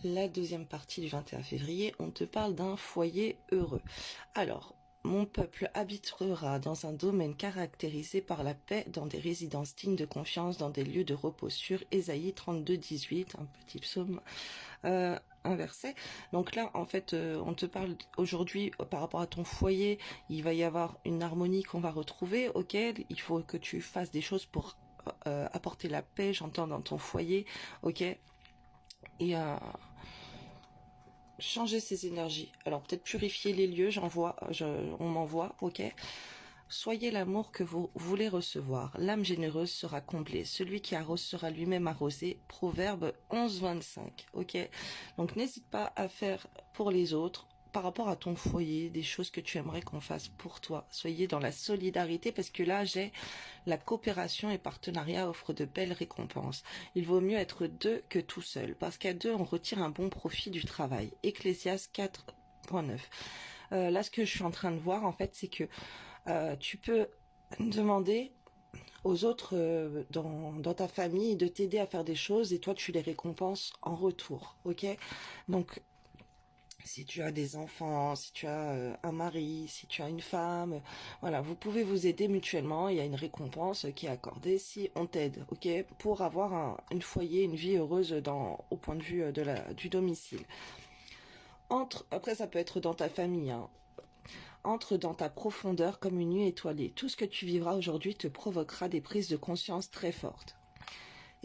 La deuxième partie du 21 février, on te parle d'un foyer heureux. Alors, mon peuple habitera dans un domaine caractérisé par la paix, dans des résidences dignes de confiance, dans des lieux de repos sûrs. Ésaïe 32, 18, un petit psaume, un verset. Donc là, en fait, on te parle aujourd'hui par rapport à ton foyer, il va y avoir une harmonie qu'on va retrouver, ok. Il faut que tu fasses des choses pour apporter la paix, j'entends, dans ton foyer, ok. Et changer ses énergies. Alors peut-être purifier les lieux, on m'envoie, ok. Soyez l'amour que vous voulez recevoir. L'âme généreuse sera comblée. Celui qui arrose sera lui-même arrosé. Proverbe 11, 25, ok. Donc n'hésite pas à faire pour les autres, par rapport à ton foyer, des choses que tu aimerais qu'on fasse pour toi. Soyez dans la solidarité, parce que là, la coopération et partenariat offrent de belles récompenses. Il vaut mieux être deux que tout seul, parce qu'à deux, on retire un bon profit du travail. Ecclésiaste 4.9. Là, ce que je suis en train de voir, en fait, c'est que tu peux demander aux autres dans ta famille de t'aider à faire des choses, et toi, tu les récompenses en retour, ok. Donc, si tu as des enfants, si tu as un mari, si tu as une femme, voilà, vous pouvez vous aider mutuellement. Il y a une récompense qui est accordée si on t'aide, ok, pour avoir une foyer, une vie heureuse au point de vue du domicile. Après, ça peut être dans ta famille, hein. Entre dans ta profondeur comme une nuit étoilée. Tout ce que tu vivras aujourd'hui te provoquera des prises de conscience très fortes.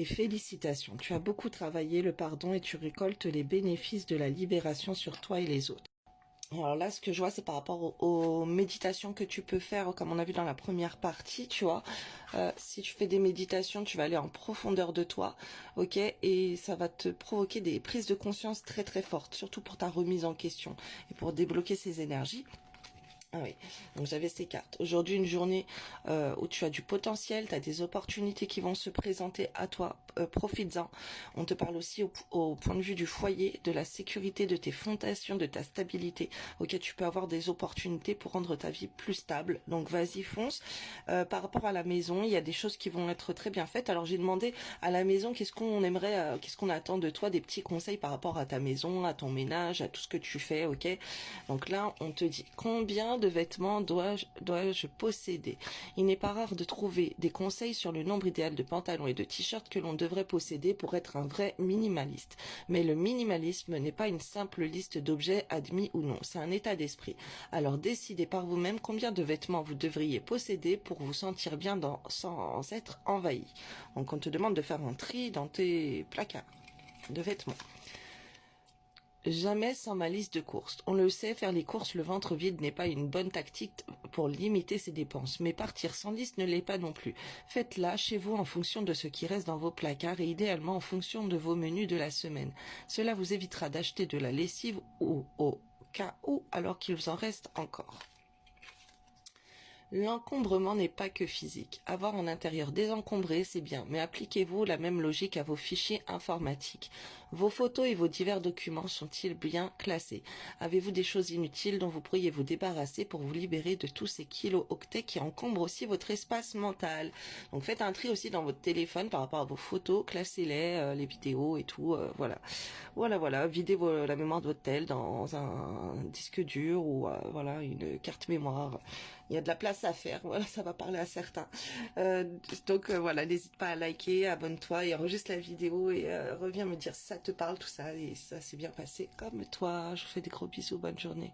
Et félicitations, tu as beaucoup travaillé le pardon et tu récoltes les bénéfices de la libération sur toi et les autres. Alors là, ce que je vois, c'est par rapport aux méditations que tu peux faire, comme on a vu dans la première partie, tu vois. Si tu fais des méditations, tu vas aller en profondeur de toi, ok. Et ça va te provoquer des prises de conscience très très fortes, surtout pour ta remise en question et pour débloquer ces énergies. Ah oui, donc j'avais ces cartes. Aujourd'hui, une journée où tu as du potentiel, tu as des opportunités qui vont se présenter à toi, profites-en. On te parle aussi au point de vue du foyer, de la sécurité, de tes fondations, de ta stabilité. Ok, tu peux avoir des opportunités pour rendre ta vie plus stable, donc vas-y, fonce. Par rapport à la maison, il y a des choses qui vont être très bien faites. Alors j'ai demandé à la maison qu'est-ce qu'on attend de toi, des petits conseils par rapport à ta maison, à ton ménage, à tout ce que tu fais, ok. Donc là, on te dit combien de vêtements dois-je posséder. Il n'est pas rare de trouver des conseils sur le nombre idéal de pantalons et de t-shirts que l'on devrait posséder pour être un vrai minimaliste. Mais le minimalisme n'est pas une simple liste d'objets admis ou non, c'est un état d'esprit. Alors décidez par vous-même combien de vêtements vous devriez posséder pour vous sentir bien sans être envahi. Donc on te demande de faire un tri dans tes placards de vêtements. Jamais sans ma liste de courses. On le sait, faire les courses le ventre vide n'est pas une bonne tactique pour limiter ses dépenses, mais partir sans liste ne l'est pas non plus. Faites-la chez vous en fonction de ce qui reste dans vos placards et idéalement en fonction de vos menus de la semaine. Cela vous évitera d'acheter de la lessive au cas où alors qu'il vous en reste encore. L'encombrement n'est pas que physique. Avoir un intérieur désencombré, c'est bien, mais appliquez-vous la même logique à vos fichiers informatiques. Vos photos et vos divers documents sont-ils bien classés? Avez-vous des choses inutiles dont vous pourriez vous débarrasser pour vous libérer de tous ces kilo-octets qui encombrent aussi votre espace mental? Donc faites un tri aussi dans votre téléphone par rapport à vos photos, classez-les, les vidéos et tout, voilà. Voilà, videz la mémoire de votre tel dans un disque dur ou voilà, une carte mémoire. Il y a de la place à faire, voilà, ça va parler à certains. Donc voilà, n'hésite pas à liker, abonne-toi et enregistre la vidéo et reviens me dire si ça te parle, tout ça, et ça s'est bien passé comme toi. Je vous fais des gros bisous, bonne journée.